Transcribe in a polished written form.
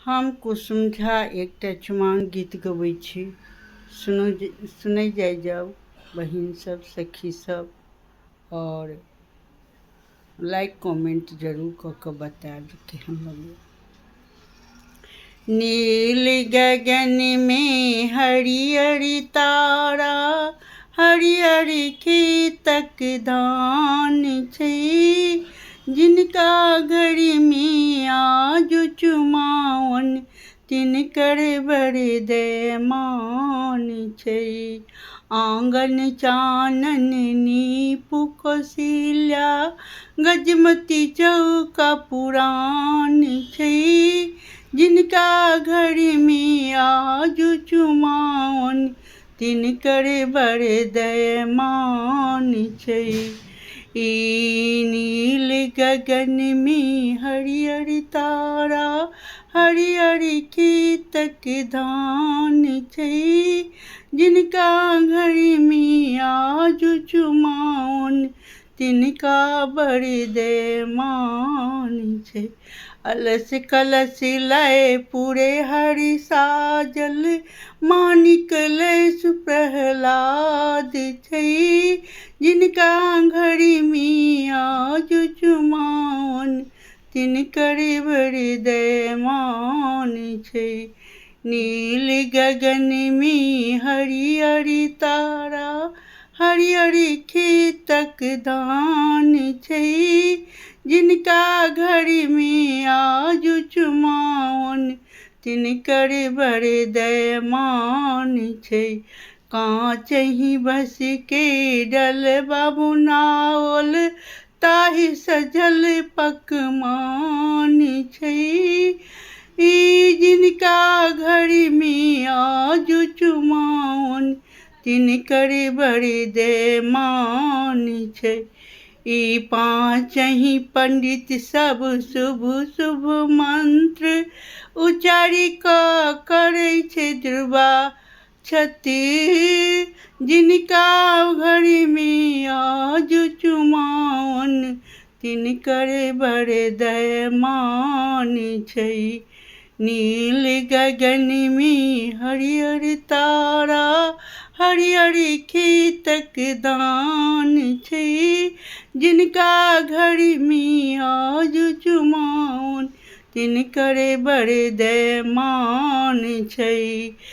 हम कुसुम झा एकटा चुमाओन गीत गबैत छी। सुनै जाइ जाउ बहिन सब, सखी सब, और लाइक कमेंट जरूर कऽ कऽ बताएब केहन लगैए। नील गगन में हरियरी तारा, हरियरी खेतक धान छै, जिनका घर में आज चुमाओन तिनकर बरदैमान छै। आंगन चानन नीपु कौशल्या, गजमती चौका पुरान छै, जिनका घर में आज चुमाओन तिनकर बरदैमान छै। ई नील गगन में हरियर तारा, हरियरी खेतक धान छै, जिनका घर में आज चुमाओन तिनका बरदैमान छै। अलस कलश लय पूरे हरि साजल, मानिक लय प्रहलाद छै, जिनका घर में आज चुमाओन तिनकर बरदैमान छै। नील गगन में हरियरी तारा, हरियरी खेतक धान छै, जिनका घर में आज चुमाओन तिनकर बरदैमान छै। काँचहि बस के डलबा बुनाओल, ताहि सजल पकमान छै, जिनका घर में आज चुमाओन तिनकर बरदैमान छै। ई पाँचहि पंडित सब शुभ शुभ मंत्र उचारि कऽ करै छै ध्रुवा छति, जिनका घर में आज चुमाओन तिनकर बरदैमान छै। नील गगन में हरियर तारा, हरियरी खेतक धान छै, जिनका घर में आज चुमाओन तिनकर बरदैमान छै।